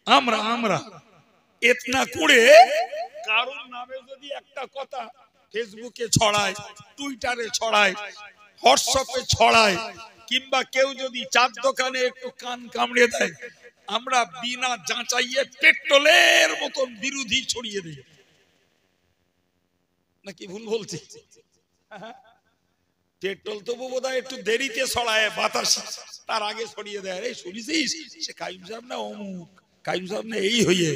আমরা আমরা এতনা করে কারণ নামে যদি একটা কথা ফেসবুকে ছড়ায়, টুইটারে ছড়ায়, হোয়াটসঅ্যাপে ছড়ায়, কিংবা কেউ যদি চার দোকানে একটু কান কামড়ে দেয়, আমরা বিনা যাচাইয়ে পেট্রোলের মতন বিরোধী ছড়িয়ে দিই। নাকি ভুল বলছি? পেট্রোল তো বোধহয় একটু দেরিতে ছড়ায়, বাতাস তার আগে ছড়িয়ে দেয়। এই শুনেছিস সে কাইম সাহেব না অমুক, কাইম সাহেব না এই হইয়ে,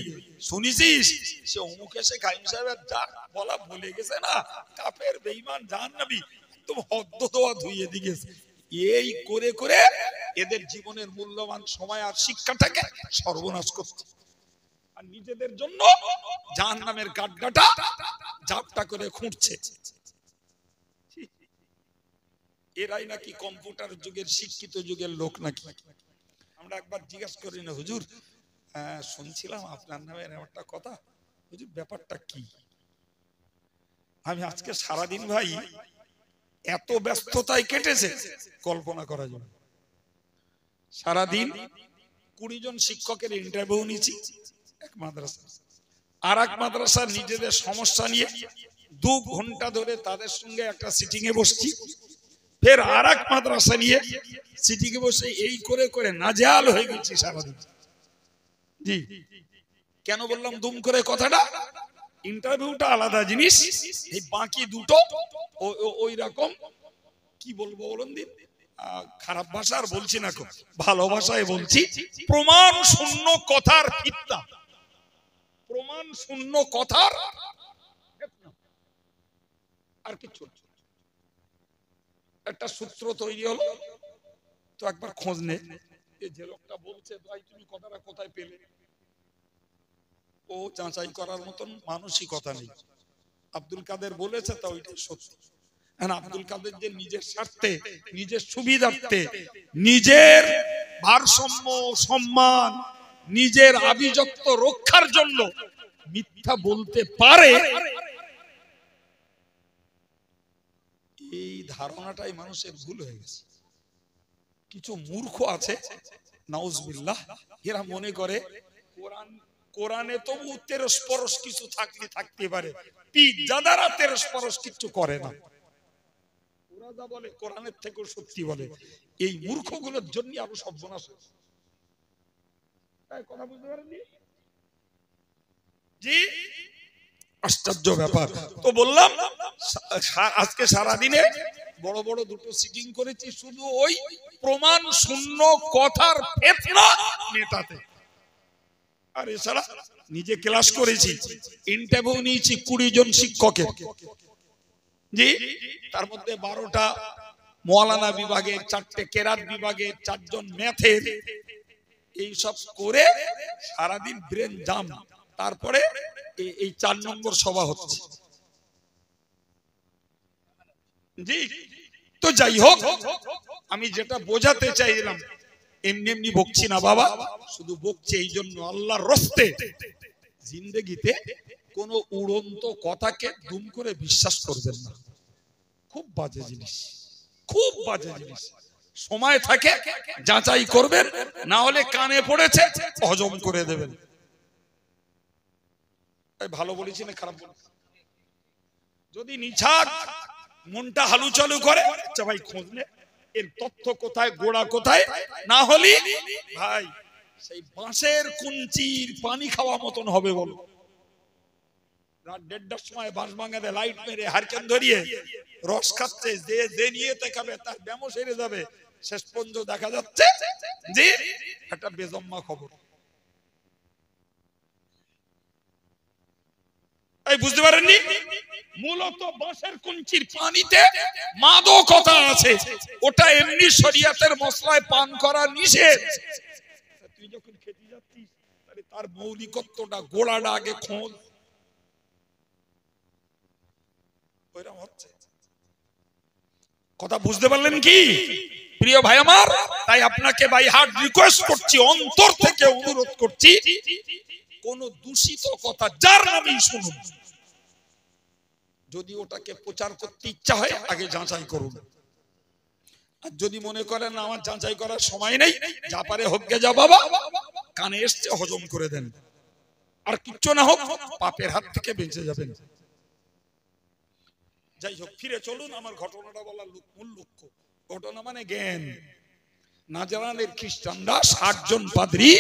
শুনেছিস সে অমুক এসে কাইম সাহেবের যা বলা বলে গেছে না, কাফের বেঈমান জাহান্নামী, একদম হদ্দ দোয়া ধুইয়ে দিয়েছে। এই করে করে এদের জীবনের মূল্যবান সময় আর শিক্ষাটাকে সর্বনাশ করছে, আর নিজেদের জন্য জাহান্নামের গাড্ডাটা ঝাপটা করে খুঁড়ছে। এরাই নাকি কম্পিউটার যুগের শিক্ষিত যুগের লোক নাকি? আমরা একবার জিজ্ঞাসা করি না, হুজুর শুনছিলাম আপনার নামে একটা কথা, হুজুর ব্যাপারটা কি? আমি আজকে সারাদিন ভাই এত ব্যস্ততায় কেটেছে কল্পনা করা যাবে। সারাদিন 20 জন শিক্ষকের ইন্টারভিউ নিয়েছি এক মাদ্রাসা, আর এক মাদ্রাসার নিজেদের সমস্যা নিয়ে 2 ঘন্টা ধরে তাদের সঙ্গে একটা সিটিং এ বসছি। ফের আর এক মাদ্রাসা নিয়ে সিটিং এ বসে এই করে করে নাজেহাল হয়ে গেছি সারাদিন। জি, কেন বললাম দুম করে কথাটা? ইন্টারভিউটা আলাদা জিনিস, এই বাকি দুটো ওই রকম কি বলবো বলুন দিন, খারাপ ভাষা আর বলছি না, খুব ভালো ভাষায় বলছি, প্রমাণ শূন্য কথার ফিতনা, প্রমাণ শূন্য কথার আর কিছু। একটা সূত্র তৈরি হলো, তো একবার খোঁজ নে যে লোকটা বলছে ভাই তুমি কথাটা কোথায় পেলে, ও যাচাই করার মতন মানসিকতা নেই। আব্দুল কাদের বলেছে তা ওইটাই সত্য। আব্দুল কাদের যে নিজের স্বার্থে, নিজের সুবিধার্থে, নিজের ভারসাম্য সম্মান, নিজের আভিজাত্য রক্ষার জন্য মিথ্যা বলতে পারে, এই ধারণাটাই মানুষের ভুল হয়ে গেছে। কিছু মূর্খ আছে নাউজুবিল্লাহ, এরা মনে করে কোরআনে তো 13 কিছু থাকতে পারে, পিজ্জাদারা 13 কিছু করে না, ওরা যা বলে কোরআনের থেকেও সত্যি বলে। এই মূর্খগুলোর জন্য আরো সর্বনাশ হয়েছে। কথা বুঝতে পারেননি? জি, আশ্চর্য ব্যাপার। তো বললাম আজকে সারাদিনে বড় বড় দুটো সিটিং করেছি শুধু ওই প্রমাণ শূন্য কথার ফিতনা মেটাতে। আর এছাড়া নিজে ক্লাস করেছি, ইন্টারভিউ নিয়েছি 20 জন শিক্ষকের। জি, তার মধ্যে 12টা মওলানা বিভাগের, 4টে কেরাত বিভাগের, 4 জন ম্যাথের, এই সব করে সারাদিন ব্রেন জাম। তারপরে এই 4 নম্বর সভা হচ্ছে। জি, তো যাই হোক, আমি যেটা বোঝাতে চাইলাম, এমনি এমনি বকছি না বাবা, শুধু বকছি এই জন্য আল্লাহর রস্তে জিন্দেগিতে কোন উড়ন্ত কথাকে দুম করে বিশ্বাস করবেন না। খুব বাজে জিনিস, খুব বাজে জিনিস। সময় থাকে যাচাই করবেন, না হলে কানে পড়েছে হজম করে দেবেন। ভালো বলেছি না খারাপ বলেছি? যদি নিছাক মনটা হালু চালু করে, আচ্ছা ভাই খোঁজ নে এর তথ্য কোথায়, গোড়া কোথায়, না হলে ভাই সেই বাঁশের কুঞ্চির পানি খাওয়া মতন হবে। বলো, রাত 1:30টার সময় বাঁশ ভাঙাতে লাইট মেরে হারকেন ধরিয়ে রস খাচ্ছে, যে নিয়ে দেখাবে তার ব্যামো সেরে যাবে, শেষ পর্যন্ত দেখা যাচ্ছে যে একটা বেজম্মা খবর। বুঝতে পারেননি? মূলত বাঁশের কুঞ্চির পানিতে মাদকতা আছে, ওটা এমনি শরীয়তের মশলায় পান করা নিষেধ। তুই যখন খেতে যাচ্ছিস তাহলে তার মৌলিকত্বটা, গোড়াটা আগে খোঁজ। কথা বুঝতে পারলেন কি প্রিয় ভাই আমার? তাই আপনাকে বাই হার্ট রিকোয়েস্ট করছি, অন্তর থেকে অনুরোধ করছি, কোন দূষিত কথা যার নামেই শুনুন, যদি ওটাকে প্রচার করতে ইচ্ছা হয় আগে যাচাই করুন। আর যদি মনে করেন আমার যাচাই করার সময় নেই, যা পারে হোক গে যা বাবা, কানে এসছে হজম করে দেন, আর কিচ্ছু না হোক পাপের হাত থেকে বেঁচে যাবেন। যাই হোক, ফিরে চলুন আমার ঘটনাটা বলার মূল লক্ষ্য। ঘটনা মানে জ্ঞান। নাজরানের খ্রিস্টানরা 60 জন পাদ্রী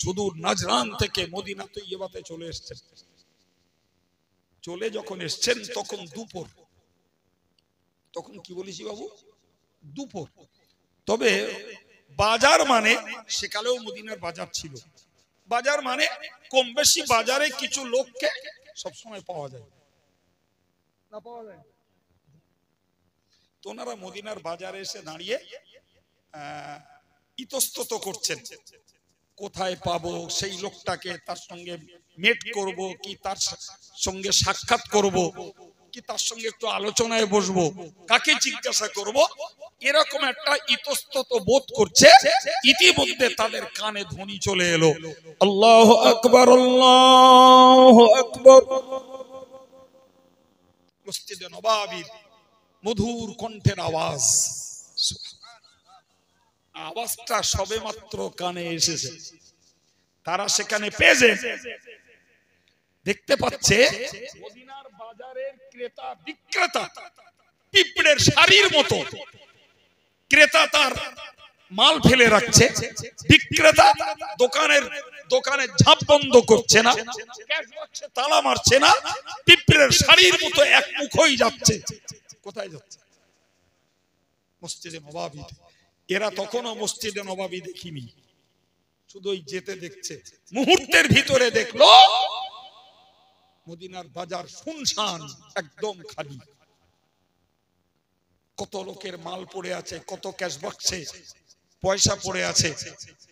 সুদূর নাজরান থেকে মদিনা তৈয়বাতে চলে এসেছেন। চলে যখন এসছেন তখন দুপুর, তখন কি বলেছি বাবু, দুপুর। তবে বাজার মানে সেকালেও মদিনার বাজার ছিল, বাজার মানে কম বেশি বাজারে কিছু লোককে সবসময় পাওয়া যায় না, পাওয়া যায়। তো ওনারা মদিনার বাজারে এসে দাঁড়িয়ে ইতস্তত করছেন, কোথায় পাবো সেই লোকটাকে, তার সঙ্গে মেট করব কি, তার সঙ্গে সাক্ষাৎ করব কি, তার সঙ্গে একটু আলোচনায় বসবো, কাকে জিজ্ঞাসা করব, এরকম একটা ইতস্তত বোধ করছে। ইতিমধ্যে তাদের কানে ধ্বনি চলে এলো, আল্লাহু আকবার, আল্লাহু আকবার। মসজিদে নববীর মধুর কণ্ঠের আওয়াজ, আওয়াজটা সবেমাত্র কানে এসেছে। তারা সেখানে পেয়ে দেখতে পাচ্ছে মদিনার বাজারের ক্রেতা বিক্রেতা পিঁপড়ের সারির মতো, ক্রেতা তার মাল ফেলে রাখছে, বিক্রেতা দোকানের ঝাঁপ বন্ধ করছে না, ক্যাশ বাক্সে তালা মারছে না, পিঁপড়ের সারির মতো এক মুখই যাচ্ছে। কোথায় যাচ্ছে? মসজিদে নববী। এরা তখনও মসজিদে নববী দেখিনি, শুধু যেতে দেখছে। মুহূর্তের ভিতরে দেখলো মদিনার বাজার শুনশান, একদম খালি। কত লোকের মাল পড়ে আছে, কত ক্যাশ বাক্সে পয়সা পড়ে আছে,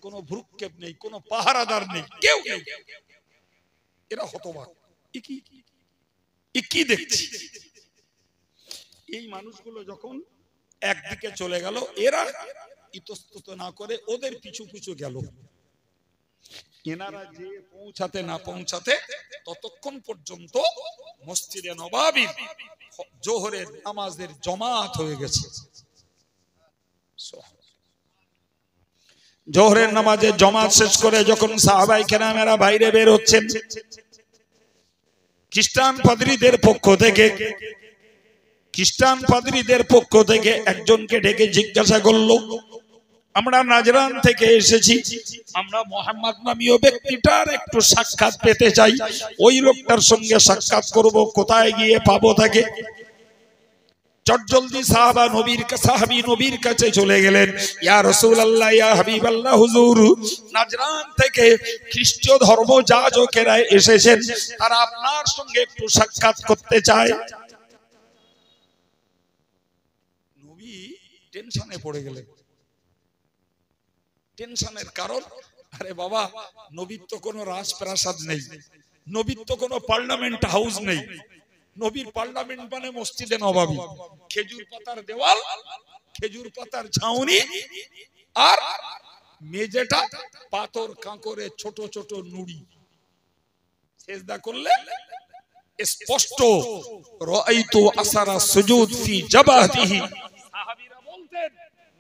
কোনো ভ্রুক্ষেপ নেই, কোনো পাহারাদার নেই, কেউ নেই। এরা হতবাক, কি দেখছি। এই মানুষগুলো যখন একদিকে চলে গেল, এরা ইতস্তত না করে ওদের পিছু পিছু গেল। এনারা যে পৌঁছাতে না পৌঁছাতে ততক্ষণ পর্যন্ত মসজিদে নববীর জোহরের নামাজের জামাত হয়ে গেছে। জোহরের নামাজের জামাত শেষ করে যখন সাহাবায়ে কেরামেরা বাইরে বের হচ্ছেন, খ্রিস্টান পাদ্রীদের পক্ষ থেকে একজনকে ডেকে জিজ্ঞাসা করলো, আমরা নাজরান থেকে এসেছি, আমরা মোহাম্মদ নামীয় ব্যক্তিটার একটু সাক্ষাৎ পেতে চাই, ওই লোকটার সঙ্গে সাক্ষাৎ করব, কোথায় গিয়ে পাবো তাকে? চটজলদি সাহাবী নবীর কাছে চলে গেলেন। ইয়া রাসূলুল্লাহ, ইয়া হাবিবাল্লাহ, হুজুর, নাজরান থেকে খ্রিস্টীয় ধর্ম যাজকেরা এসেছেন, তারা আপনার সঙ্গে একটু সাক্ষাৎ করতে চায়। নবী টেনশনে পড়ে গেলেন। টেনশনের কারণ, আরে বাবা, নবীর তো কোনো রাজপ্রাসাদ নেই, নবীর তো কোনো পার্লামেন্ট হাউস নেই। নবীর পার্লামেন্ট মানে মসজিদে নববী, খেজুর পাতার দেওয়াল, খেজুর পাতার ছাউনি, আর মেঝেটা পাথর কাঁকরে ছোট ছোট নুড়ি। সেজদা করলে স্পষ্ট রাআইতু আসারা সুজুদ ফি জাবাতিহি। সাহাবীরা বলতেন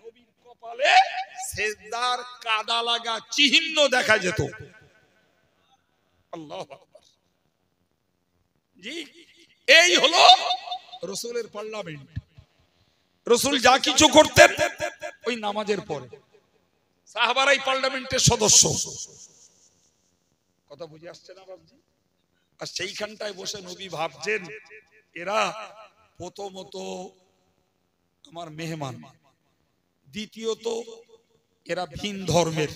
নবীর কপালে সেজদার কাদা লাগা চিহ্ন দেখা যেত। আল্লাহু আকবার। জি, এই হলো রাসূলের পার্লামেন্ট। রাসূল যা কিছু করতেন ওই নামাজের পরে, সাহাবারাই পার্লামেন্টের সদস্য। কথা বুঝে আসছে না বাবজি? আর সেইখানটায় বসে নবী ভাবছেন, এরা প্রথমত আমার মেহমান, দ্বিতীয়ত এরা ভিন ধর্মের।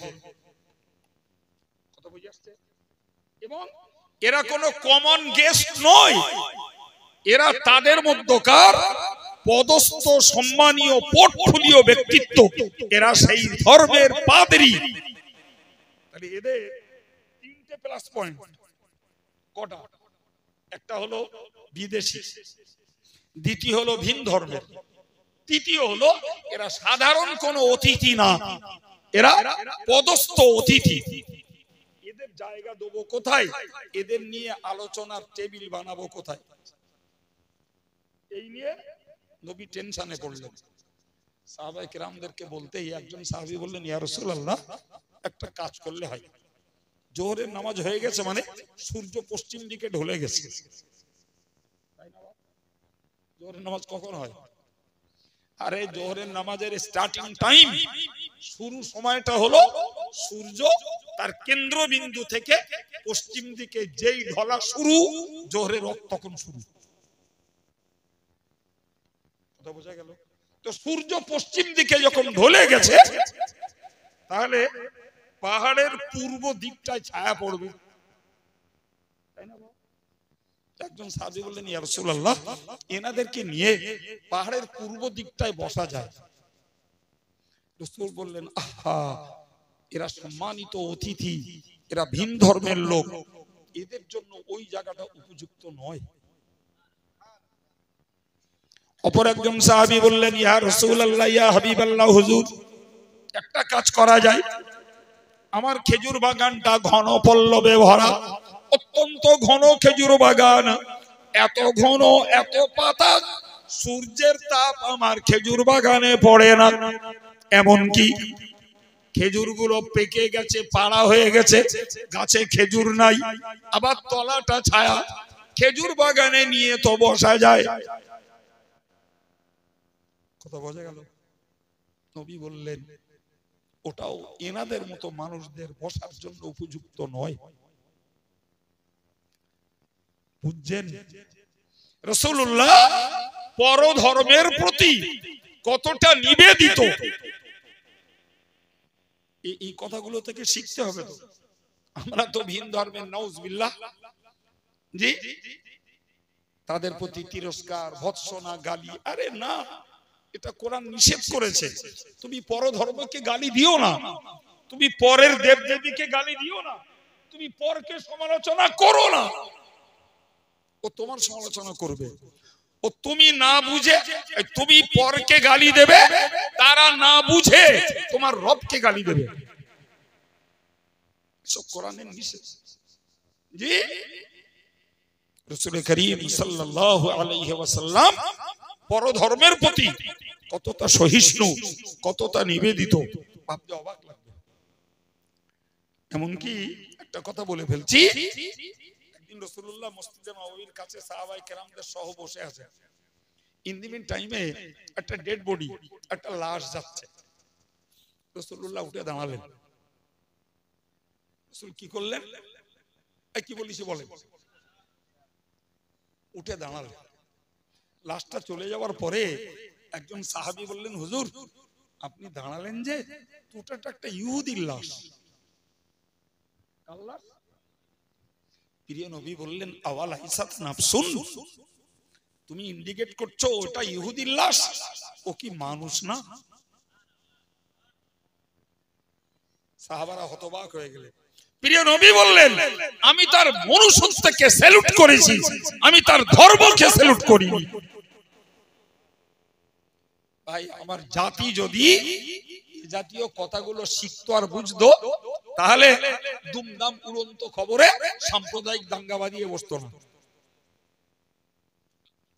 কথা বুঝে আসছে? এবং এরা কোনো কমন গেস্ট নয়, এরা তাদের মধ্যকার পদস্থ সম্মানীয় পোর্টফোলিও ব্যক্তিত্ব, এরা সেই ধর্মের পাদ্রী। তাহলে এদের তিনটে প্লাস পয়েন্ট। কটা? একটা হলো বিদেশি, দ্বিতীয় হলো ভিন ধর্মের, তৃতীয় হলো এরা সাধারণ কোন অতিথি না, এরা পদস্থ অতিথি। এদের জায়গা দেবো কোথায়? এদের নিয়ে আলোচনার টেবিল বানাবো কোথায়? এই নিয়ে নবী টেনশনে পড়লেন। সাহাবায়ে কেরামদেরকে বলতেই একজন সাহাবী বললেন, ইয়া রাসূলুল্লাহ, একটা কাজ করলে হয়, জোহরের নামাজ হয়ে গেছে মানে সূর্য পশ্চিম দিকে ঢলে গেছে। জোহরের নামাজ কখন হয়? আরে জোহরের নামাজের স্টার্টিং টাইম, শুরু সময়টা হলো সূর্য তার কেন্দ্রবিন্দু থেকে পশ্চিম দিকে যেই ঢলা শুরু, জোহরের তখন শুরু। কথা বোঝা গেল? তো সূর্য পশ্চিম দিকে যখন ঢলে গেছে, তাহলে পাহাড়ের পূর্ব দিকটায় ছায়া পড়বে, তাই না? একজন সাহাবী বললেন, ইয়া রাসূলুল্লাহ, এনাদেরকে নিয়ে পাহাড়ের পূর্ব দিকটায় বসা যায়? রাসূল বললেন, আহা, এরা সম্মানিত অতিথি, এরা ভিন ধর্মের লোক, এদের জন্য ওই জায়গাটা উপযুক্ত নয়। অপর একজন সাহাবী বললেন, ইয়া রাসূলুল্লাহ, ইয়া হাবিবাল্লাহ, হুজুর, একটা কাজ করা যায়, আমার খেজুর বাগানটা ঘন পল্লবে ভরা, অত্যন্ত ঘন খেজুর বাগান, এত ঘন, এত পাতা, সূর্যের তাপ আমার খেজুর বাগানে পড়ে না, এমনকি খেজুরগুলো পেকে গেছে, পাড়া হয়ে গেছে, গাছে খেজুর নাই, আবার তলাটা ছায়া, খেজুর বাগানে নিয়ে তো বসা যায়। কথা বোঝা গেল? নবী বললেন, ওটাও এনাদের মতো মানুষদের বসার জন্য উপযুক্ত নয়। বুঝছেন? রাসূলুল্লাহ পরধর্মের প্রতি কতটা নিবেদিত, এই কথাগুলো থেকে শিখতে হবে। তো আমরা তো ভিন ধর্মের, নাউজুবিল্লাহ, জি, তাদের প্রতি তিরস্কার, ভৎসনা, গালি। আরে না, এটা কোরআন নিষেধ করেছে। তুমি পরধর্মকে গালি দিও না, তুমি পরের দেব দেবীকে গালি দিও না, তুমি পরকে সমালোচনা করো না। ও তোমার সমালোচনা করবে, ও তুমি না বুঝে তুমি পরকে গালি দেবে, তারা না বুঝে তোমার রবকে গালি দেবে। সব কোরআনের নিষেধ। জি, রাসূল করিম সাল্লাল্লাহু আলাইহি ওয়াসাল্লাম পরধর্মের প্রতি কতটা সহিষ্ণু, কতটা নিবেদিত, ভাবতে অবাক লাগবে। এমনকি একটা কথা বলে ফেলছি, একদিন রাসূলুল্লাহ মসজিদে নববীর কাছে সাহাবায়ে কেরামদের সহ বসে আছে। ইন দি মিন টাইমে একটা ডেড বডি, একটা লাশ যাচ্ছে। রাসূলুল্লাহ উঠে দাঁড়ালেন। রাসূল কি করলেন? কি বলিস বলেন? উঠে দাঁড়ালেন। লাশটা চলে যাওয়ার পরে একজন সাহাবী বললেন, হুজুর, আপনি দাঁড়ালেন যে, ওটা একটা ইহুদির লাশ। প্রিয় নবী বললেন, আওয়ালাইসাত নাফসুন, তুমি ইন্ডিকেট করছো ওটা ইহুদির লাশ, ও কি মানুষ না? সাহাবারা হতবাক হয়ে গেলেন। প্রিয় নবী বললেন, আমি তার মনুষ্যত্বকে স্যালুট করেছি, আমি তার ধর্মকে স্যালুট করিনি। ভাই, আমার জাতি যদি জাতীয় কথাগুলো শিখতো আর বুঝতো, তাহলে দুমদাম উড়ন্ত খবরে সাম্প্রদায়িক দাঙ্গা বাঁধিয়ে বসতো না।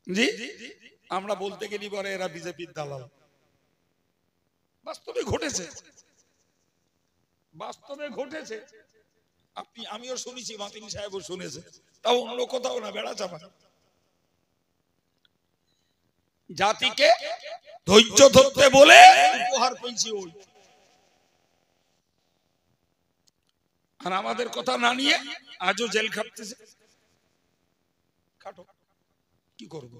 জি, আমরা বলতে গেলি পরে এরা বিজেপির দালাল। বাস্তবে ঘটেছে, বাস্তবে ঘটেছে। আমিও শুনেছি, মাতিন সাহেবও শুনেছে, তাও অন্য কোথাও না, বেড়া চাপা। জাতিকে ধৈর্য ধরতে বলে উপহার পেয়েছি ওই, আর আমাদের কথা না নিয়ে আজও জেল খাটতেছে। খাটো, কি করব?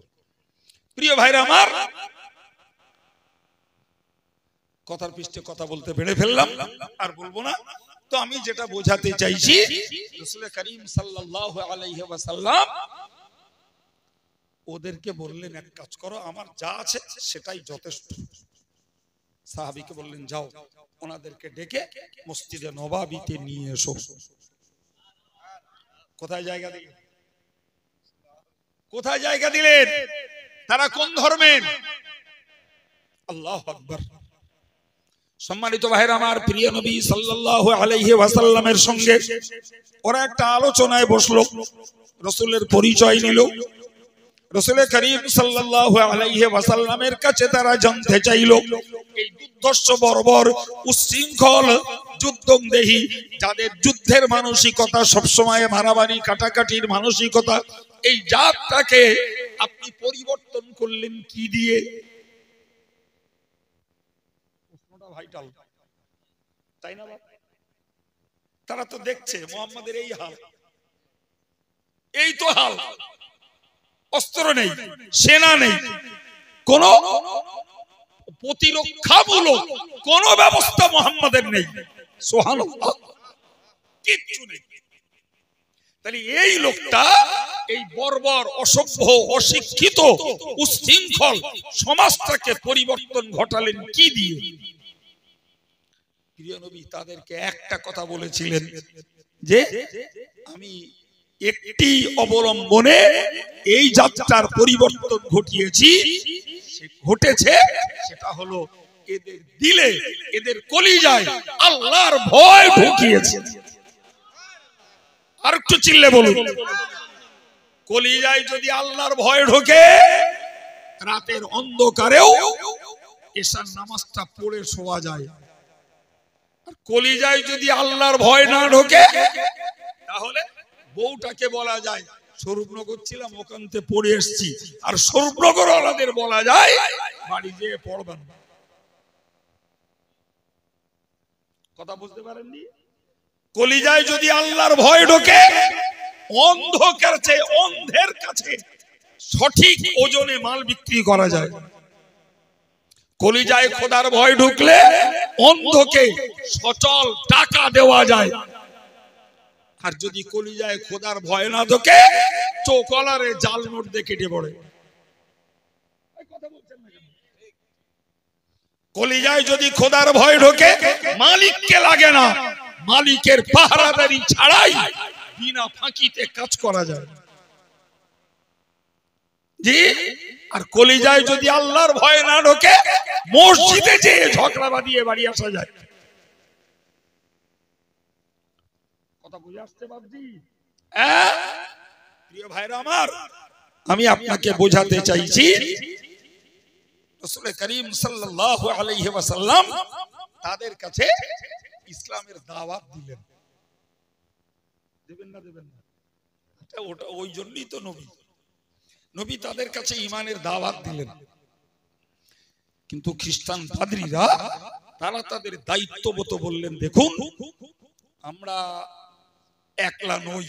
প্রিয় ভাইরা আমার, কথার পৃষ্ঠে কথা বলতে বেড়ে ফেললাম, আর বলবো না। তো আমি যেটা বোঝাতে চাইছি, রাসূল করিম সাল্লাল্লাহু আলাইহি ওয়াসাল্লাম ওদেরকে বললেন, এক কাজ করো, আমার যা আছে সেটাই যথেষ্ট। সাহাবীকে বললেন, যাও, ওনাদেরকে ডেকে মসজিদে নববীতে নিয়ে এসো। কোথায় জায়গা দিলেন? কোথায় জায়গা দিলেন? তারা কোন ধর্মের? আল্লাহু আকবার। সম্মানিত ভাইরা আমার, প্রিয় নবী সাল্লাল্লাহু আলাইহি ওয়াসাল্লামের সঙ্গে ওরা একটা আলোচনায় বসলো, রাসূলের পরিচয় নিল। রাসূল করিম সাল্লাল্লাহু আলাইহি ওয়াসাল্লামের কাছে তারা জানতে চাইল এই দুর্ধর্ষ বর্বর উচ্ছৃঙ্খল যুদ্ধংদেহী যাদের যুদ্ধের মানসিকতা সব সময় মারামারি কাটাকাটির মানসিকতা এই জাতটাকে আপনি পরিবর্তন করলেন কি দিয়ে? প্রশ্নটা ভাইটাল, তাই না? তারা তো দেখছে মুহাম্মাদের এই হাল, এই তো হাল, অস্ত্র নেই, সেনা নেই, কোন প্রতিরক্ষামূলক কোন ব্যবস্থা মুহাম্মাদের নেই। সুবহানাল্লাহ, কিচ্ছু নেই। তাহলে এই লোকটা এই বর্বর অসভ্য অশিক্ষিত উচ্ছৃঙ্খল সমাজটাকে পরিবর্তন ঘটালেন কি দিয়ে? প্রিয় নবী তাদেরকে একটা কথা বলেছিলেন যে আমি একটি অবলম্বনে এই যাত্রার পরিবর্তন ঘটিয়েছি, ঘটেছে সেটা হলো এদের দিলে, এদের কলিজায় আল্লাহর ভয় ঢুকিয়েছে। আর একটু চিল্লে বলুন, কলিজায় যদি আল্লাহর ভয় ঢোকে রাতের অন্ধকারেও এশার নামাজটা পড়ে শোয়া যায়। আর কলিজায় যদি আল্লাহর ভয় না ঢোকে তাহলে বউটাকে বলা যায় স্বরূপনগর ছিলাম ওখান থেকে পড়ে এসছি, আর স্বরূপনগর ওনাদের বলা যায় বাড়ি যেয়ে পড়বেন। কথা বুঝতে পারেননি? কলিজায় যদি আল্লাহর ভয় ঢোকে অন্ধকার চেয়ে অন্ধের কাছে সঠিক ওজনে মাল বিক্রি করা যায়। কলিজায় খোদার ভয় ঢুকলে অন্ধকে সচল টাকা দেওয়া যায়। আর যদি কলিজায় খোদার ভয় না ঢোকে চোখলারে জাল নোট দিয়ে কেটে পড়ে। কলিজায় যদি খোদার ভয় ঢোকে মালিককে লাগে না, মালিকের পাহারাদারি ছাড়াই বিনা ফাঁকিতে কাজ করা যায়। জি, আর কলিজায় যদি আল্লাহর ভয় না ঢোকে মসজিদে যেয়ে ঝগড়া বাঁধিয়ে বাড়ি আসা যায়। কথা বুঝে আসছে বাবজি? প্রিয় ভাইরা আমার, আমি আপনাকে বোঝাতে চাইছি রাসূল করিম সাল্লাল্লাহু আলাইহি ওয়াসাল্লাম তাদের কাছে ইসলামের দাওয়াত দিলেন। দেবেন না? দেবেন না? ওটা ওই জন্যই তো নবী তাদের কাছে ঈমানের দাওয়াত দিলেন। কিন্তু খ্রিস্টান পাদ্রীরা তারা তাদের দায়িত্ববোধ বললেন, দেখুন আমরা একলা নই,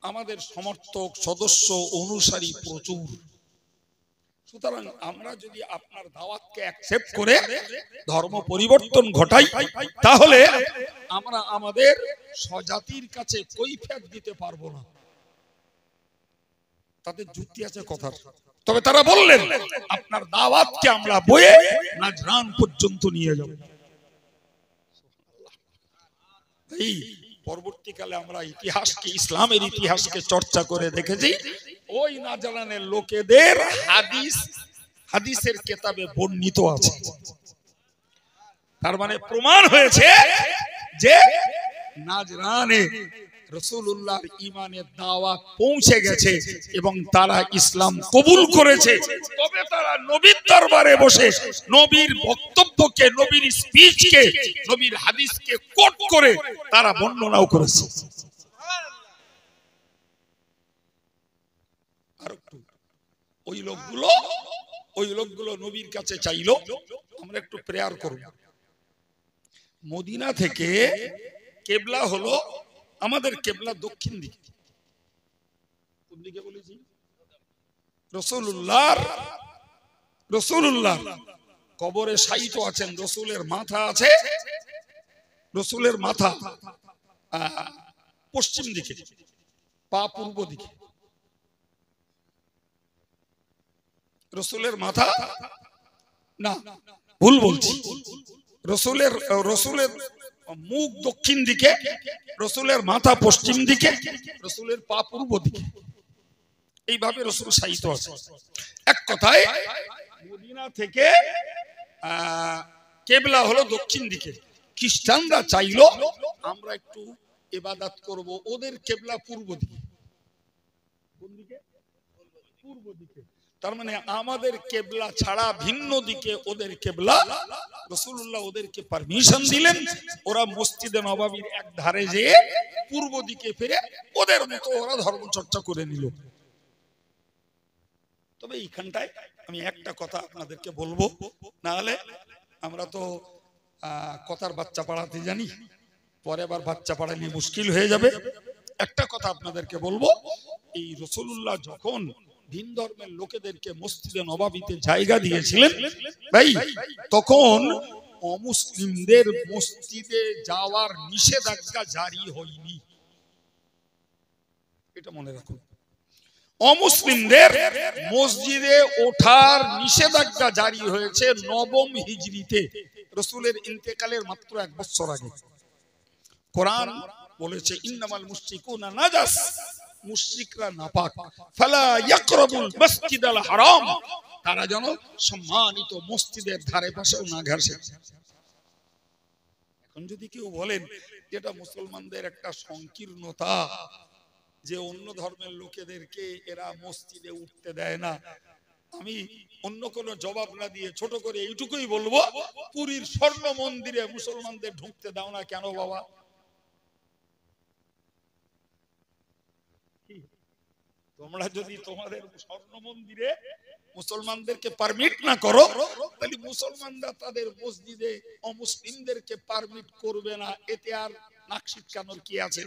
আমাদের সমর্থক সদস্য অনুসারী প্রচুর। সুতরাং আমরা যদি আপনার দাওয়াতকে অ্যাকসেপ্ট করে ধর্ম পরিবর্তন ঘটাই তাহলে আমরা আমাদের স্বজাতির কাছে কৈফিয়ত দিতে পারবো না। তাদের যুক্তি আছে কথার। তবে তারা বললেন আপনার দাওয়াতকে আমরা বয়ে নাজরান পর্যন্ত নিয়ে যাব। এই পরবর্তীকালে আমরা ইতিহাসকে, ইসলামের ইতিহাসকে চর্চা করে দেখেছি, ওই নাজরানের লোকেদের হাদিসের কিতাবে বর্ণিত আছে। তার মানে প্রমাণ হয়েছে যে নাজরানে রাসূলুল্লাহর ঈমানের দাওয়াত পৌঁছে গেছে এবং তারা ইসলাম কবুল করেছে। তবে তারা নবীর দরবারে বসে নবীর বক্তব্যকে, নবীর স্পিচকে, নবীর হাদিসকে কোট করে তারা বর্ণনাও করেছে। আর একটু ওই লোকগুলো নবীর কাছে চাইলো আমরা একটু প্রেয়ার করব। মদিনা থেকে কিবলা হলো, আমাদের কিবলা দক্ষিণ দিকে। কোন দিকে বলেছি? রাসূলুল্লাহ কবরে শায়িত আছেন, রাসূলের মাথা আছে, রাসূলের মাথা পশ্চিম দিকে, পা পূর্ব দিকে। রাসূলের মাথা না, ভুল বলছি, রাসূলের মুখ দক্ষিণ দিকে, রাসূলের মাথা পশ্চিম দিকে, রাসূলের পা পূর্ব দিকে। এইভাবে রাসূল শায়িত আছে। এক কথায় মদিনা থেকে কিবলা হলো দক্ষিণ দিকে। খ্রিস্টানরা চাইলো আমরা একটু ইবাদত করব, ওদের কিবলা পূর্ব দিকে। কোন দিকে? পূর্ব দিকে। তার মানে আমাদের কেবলা ছাড়া ভিন্ন দিকে ওদের কেবলা। রাসূলুল্লাহ ওদেরকে পারমিশন দিলেন, ওরা মসজিদে নববীর এক ধারে যেয়ে পূর্ব দিকে ফিরে ওদের মতো ওরা ধর্ম চর্চা করে নিল। তবে এইখানটায় আমি একটা কথা আপনাদেরকে বলবো, না হলে আমরা তো কথার বাচ্চা পড়াতে জানি, পরে আবার বাচ্চা পড়ালে মুশকিল হয়ে যাবে। একটা কথা আপনাদেরকে বলবো, এই রাসূলুল্লাহ যখন ভিন ধর্মের লোকেদেরকে মসজিদে নববীতে জায়গা দিয়েছিলেন ভাই, তখন অমুসলিমদের মসজিদে যাওয়ার নিষেধাজ্ঞা জারি হয়নি, এটা মনে রাখুন। অমুসলিমদের মসজিদে ওঠার নিষেধাজ্ঞা জারি হয়েছে নবম হিজরিতে, রাসূলের ইন্তেকালের মাত্র 1 বছর আগে। কোরআন বলেছে ইন্নামাল মুশরিকুনা নাজাস, মুশরিকরা নাপাক, ফালা ইয়াকরাবুল মাসজিদাল হারাম, তারা যেন সম্মানিত মসজিদের ধারে পাশেও না ঘেঁষে। এখন যদি কেউ বলেন যেটা মুসলমানদের একটা সংকীর্ণতা যে অন্য ধর্মের লোকেদেরকে এরা মসজিদে উঠতে দেয় না, আমি অন্য কোনো জবাব না দিয়ে ছোট করে এইটুকুই বলবো, পুরীর স্বর্ণ মন্দিরে মুসলমানদের ঢুকতে দাও না কেন বাবা? তোমরা যদি তোমাদের স্বর্ণ মন্দিরে মুসলমানদেরকে পারমিট না করো, তাহলে মুসলমানরা তাদের মসজিদে অমুসলিমদেরকে পারমিট করবে না, এতে আর নাক ছিটকানোর কি আছে?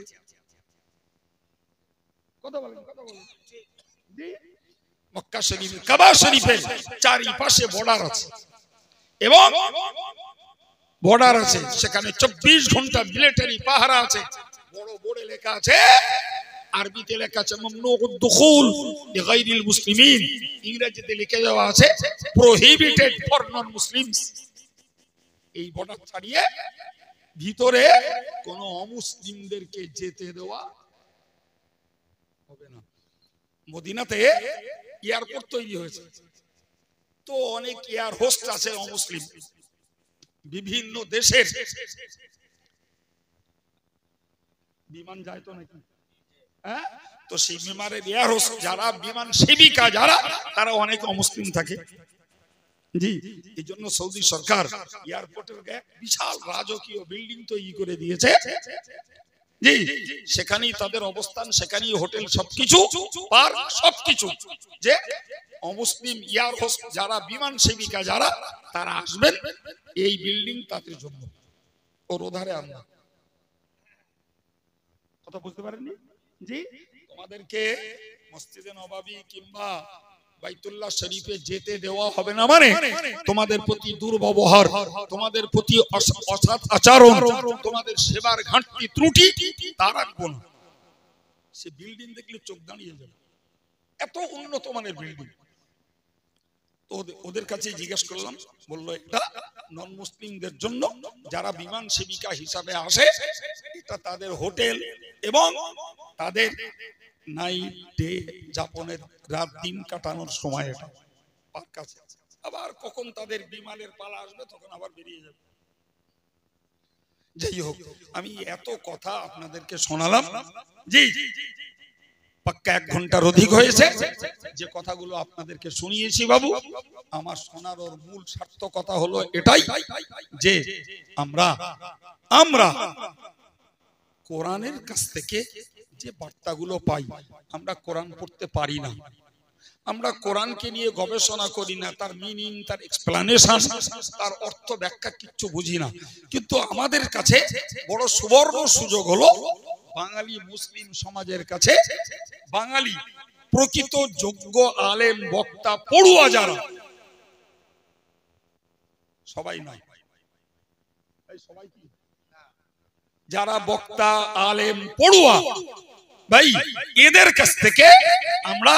কথা বলেন, কথা বলেন। মক্কা শরীফ, কাবা শরীফের চারিপাশে বর্ডার আছে এবং বর্ডার আছে, সেখানে 24 ঘন্টা মিলিটারি পাহারা আছে। বড় বড় লেখা আছে, আরবিতে লেখা আছে মামনুউদ দুখুল লিগাইরিল মুসলিমিন, ইংরেজিতে লিখে দেওয়া আছে প্রহিবিটেড ফর নন মুসলিমস। এই বর্ডার ছাড়িয়ে ভিতরে কোন অমুসলিমদেরকে যেতে দেওয়া হবে না। মদিনাতে এয়ারপোর্ট তৈরি হয়েছে, তো অনেক এয়ার হোস্ট আছে অমুসলিম, বিভিন্ন দেশের বিমান যায় তো নাকি, হ্যাঁ? তো সেই বিমানের এয়ার হোস্ট যারা, বিমান সেবিকা যারা, তারা অনেক অমুসলিম থাকে। জি, এই জন্য সৌদি সরকার এয়ারপোর্টের গায়ে বিশাল রাজকীয় বিল্ডিং তৈরি করে দিয়েছে। জি, সেখানেই তাদের অবস্থান, সেখানেই হোটেল, সবকিছু পার্ক, সবকিছু, যে অমুসলিম এয়ার হোস্ট যারা, বিমান সেবিকা যারা, তারা আসবেন এই বিল্ডিং তাদের জন্য। ওর ওধারে আমরা কথা বুঝতে পারেননি? জি, তোমাদেরকে মসজিদে নববী কিংবা বাইতুল্লাহ শরীফে যেতে দেওয়া হবে না, মানে তোমাদের প্রতি দুর্ব্যবহার, তোমাদের প্রতি অসৎ আচরণ, তোমাদের সেবার ঘাটতি ত্রুটি তা রাখবো না। সে বিল্ডিং দেখলে চোখ দাঁড়িয়ে যাবে, এত উন্নত মানের বিল্ডিং। তো ওদের কাছে জিজ্ঞেস করলাম, বললো এটা নন মুসলিমদের জন্য, যারা বিমান সেবিকা হিসাবে আসে, এটা তাদের হোটেল এবং তাদের নাইট ডে যাপনের, রাত দিন কাটানোর সময় এটা পার্ক আছে। আবার কখন তাদের বিমানের পালা আসবে তখন আবার বেরিয়ে যাবে। যাই হোক, আমি এত কথা আপনাদেরকে শোনালাম। জি, পাক্কা 1 ঘন্টার অধিক হয়েছে। যে কথাগুলো আপনাদেরকে শুনিয়েছি বাবু, আমার শোনার ওর মূল সার্থকতা হলো এটাই যে আমরা কোরআনের কাছ থেকে যে বার্তাগুলো পাই, আমরা কোরআন পড়তে পারি না, আমরা কোরআনকে নিয়ে গবেষণা করি না, তার মিনিং, তার এক্সপ্লানেশন, তার অর্থ ব্যাখ্যা কিচ্ছু বুঝি না। কিন্তু আমাদের কাছে বড় সুবর্ণ সুযোগ হলো, বাঙালি মুসলিম সমাজের কাছে বাঙালি প্রকৃত যোগ্য আলেম, বক্তা, পড়ুয়া যারা, সবাই নয়, সবাই কি, যারা বক্তা, আলেম, পড়ুয়া ভাই, এদের কাছ থেকে আমরা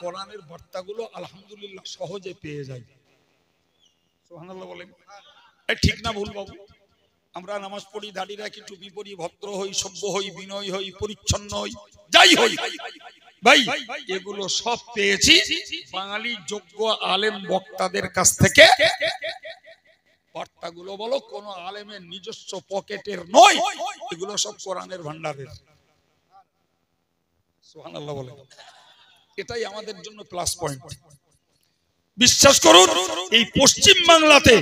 কোরআনের বার্তাগুলো আলহামদুলিল্লাহ সহজে পেয়ে যাই। সুবহানাল্লাহ বলেন, ঠিক না ভুল বাবু? আমরা নামাজ পড়ি, দাড়ি রাখি, টুপি পরি, ভদ্র হই, সভ্য হই, বিনয় হই, পরিচ্ছন্ন হই, যাই হই ভাই, এগুলো সব পেয়েছি বাঙালি যোগ্য আলেম বক্তাদের কাছ থেকে। বার্তাগুলো বলো কোন আলেমের নিজস্ব পকেটের নয়, এগুলো সব কোরআনের ভান্ডারের। সুবহানাল্লাহ বলেন। এটাই আমাদের জন্য প্লাস পয়েন্ট। বিশ্বাস করুন, এই পশ্চিম বাংলাতে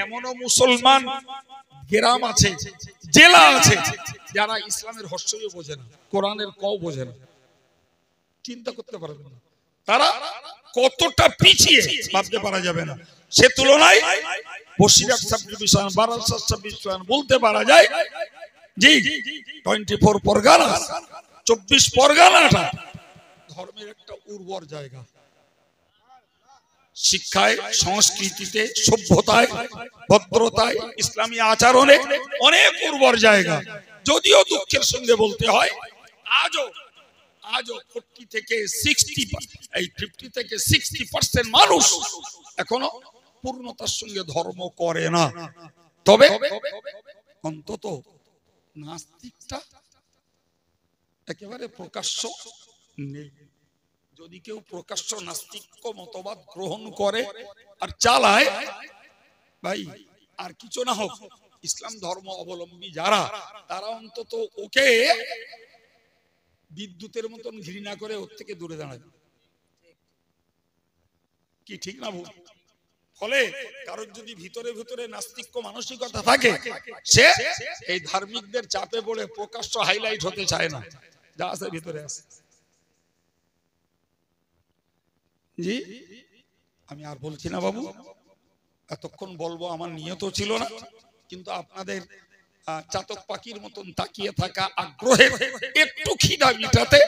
এমনও মুসলমান গ্রাম আছে, জেলা আছে, যারা ইসলামের হর্ষই বোঝে না, কোরআনের কও বোঝে না। চিন্তা করতে পারবেন না তারা কতটা পিছিয়ে, ভাবতে পারা যাবে না। সে তুলনায় Basirhat sub division, Barasat sub division বলতে পারা যায় জি 24 পরগনা, 24 পরগনাটা ধর্মের একটা উর্বর জায়গা। শিক্ষায়, সংস্কৃতিতে, সভ্যতায়, ভদ্রতায়, ইসলামী আচরণে অনেক উর্বর জায়গা। যদিও দুঃখের সঙ্গে বলতে হয় আজও 40 থেকে 60% মানুষ এখনো পূর্ণতার সঙ্গে ধর্ম করে না। তবে অন্তত নাস্তিকটা একেবারে প্রকাশ্য নেই। যদি কেউ প্রকাশ্য নাস্তিক্য মতবাদ গ্রহণ করে আর চালায়, ভাই আর কিছু না হোক, ইসলাম ধর্ম অবলম্বী যারা, তারা অন্তত ওকে বিদ্যুতের মতন ঘৃণা করে ওর থেকে দূরে দাঁড়ায়। কি ঠিক না ভুল? ফলে কারোর যদি ভিতরে ভিতরে নাস্তিক্য মানসিকতা থাকে, সে এই ধার্মিকদের চাপে পড়ে প্রকাশ্য হাইলাইট হতে চায় না, যা আছে ভিতরে আছে। জি আমি আর বলছি না বাবু, এতক্ষণ বলবো আমার নিয়ত ছিল না, কিন্তু আপনাদের চাতক পাখির মতন তাকিয়ে থাকা আগ্রহের একটু খিদা মিটাতে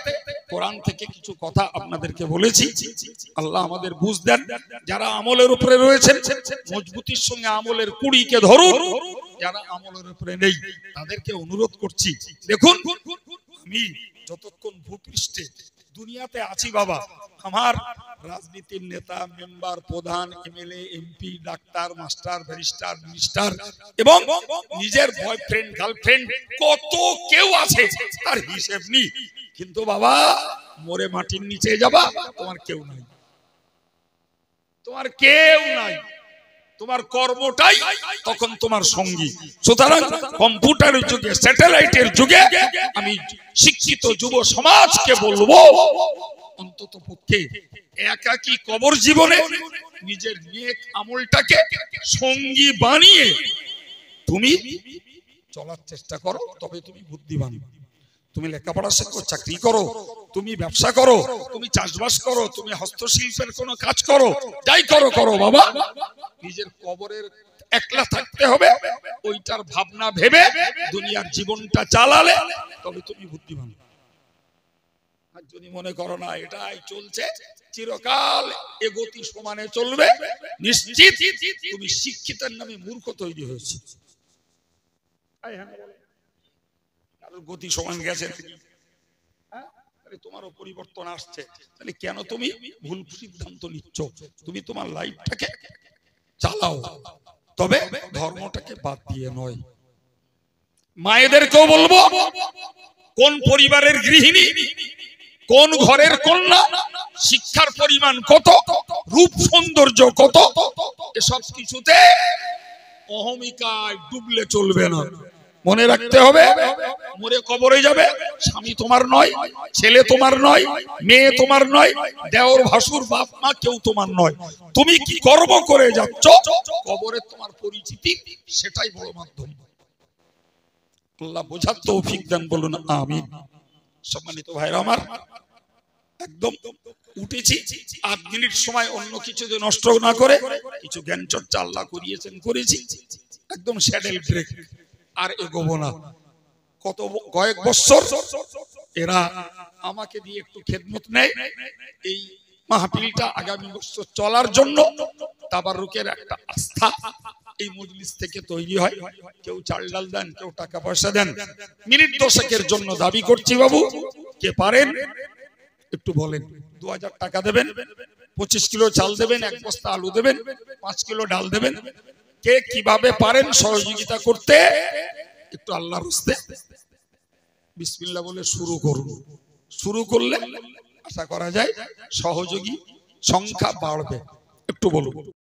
কোরআন থেকে কিছু কথা আপনাদেরকে বলেছি। আল্লাহ আমাদের বুঝ দেন। যারা আমলের উপরে রয়েছেন মজবুতির সঙ্গে আমলের কুড়িকে ধরুন, যারা আমলের উপরে নেই তাদেরকে অনুরোধ করছি, দেখুন আমি যতক্ষণ ভূপৃষ্ঠে দুনিয়াতে আছি বাবা, আমার রাজনীতির নেতা, মেম্বার, প্রধান, MLA, MP, doctor, master, barrister, minister এবং নিজের বয়ফ্রেন্ড, গার্লফ্রেন্ড কত কেউ আছে, তার হিসেব নেই। কিন্তু বাবা মরে মাটির নিচে যাবা, তোমার কেউ নাই, তোমার কেউ নাই, তোমার কর্মটাই তখন তোমার সঙ্গী। সুতরাং কম্পিউটারের যুগে, স্যাটেলাইটের যুগে আমি শিক্ষিত যুব সমাজকে বলবো, অন্তত পক্ষে একাকী কবর জীবনে নিজের নেক আমলটাকে সঙ্গী বানিয়ে তুমি চলার চেষ্টা করো, তবে তুমি বুদ্ধিমান। তুমি লেখাপড়া শেখো, চাকরি করো, তুমি ব্যবসা করো, তুমি চাষবাস করো, তুমি হস্তশিল্পের কোনো কাজ করো, যাই করো করো বাবা, নিজের কবরের একলা থাকতে হবে, ওইটার ভাবনা ভেবে দুনিয়ার জীবনটা চালালে তবে তুমি বুদ্ধিমান। আর যদি মনে করো না এটাই চলছে, চিরকাল এগতি সমানে চলবে, নিশ্চিত তুমি শিক্ষিতের নামে মূর্খ তৈরি হয়েছে। গতি সমান গেছে, তোমারও পরিবর্তন আসছে, তাহলে কেন তুমি ভুল সিদ্ধান্ত নিচ্ছ? তুমি তোমার লাইফটাকে চালাও, তবে ধর্মটাকে বাদ দিয়ে নয়। মায়েদেরকেও বলবো, কোন পরিবারের গৃহিণী, কোন ঘরের কন্যা, শিক্ষার পরিমাণ কত, রূপ সৌন্দর্য কত, এসব কিছুতে অহমিকায় ডুবলে চলবে না। মনে রাখতে হবে, মরে কবরে যাবে, স্বামী তোমার নয়, ছেলে তোমার নয়, মেয়ে তোমার নয়, দেওর ভাসুর বাপ মা কেউ তোমার নয়। তুমি কি কর্ম করে যাচ্ছ, কবরে তোমার পরিচিতি, সেটাই বড় মাধ্যম। আল্লাহ বোঝার তৌফিক দেন, বলুন আমিন। সম্মানিত ভাইরা আমার, একদম উঠেছি 8 মিনিট সময় অন্য কিছু নষ্ট না করে কিছু জ্ঞান চর্চা আল্লাহ করিয়েছেন, করেছি, একদম স্যাডেল ব্রেক, আর এগোবো না। কত কয়েক বছর এরা আমাকে দিয়ে একটু খেদমত নেয়, এই মাহফিলটা আগামী বছর চলার জন্য তাবাররুকের একটা আস্থা এই মজলিস থেকে তৈরি হয়। কেউ চাল ডাল দেন, কেউ টাকা পয়সা দেন, মিনিট 10 জন্য দাবি করছি বাবু, কে পারেন একটু বলেন। 2000 টাকা দেবেন, 25 কিলো চাল দেবেন, 1 বস্তা আলু দেবেন, 5 কিলো ডাল দেবেন। কে কিভাবে পারেন সহযোগিতা করতে, একটু আল্লাহর রাস্তে বিসমিল্লাহ বলে শুরু করুন। শুরু করলে আশা করা যায় সহযোগী সংখ্যা বাড়বে। একটু বলুন।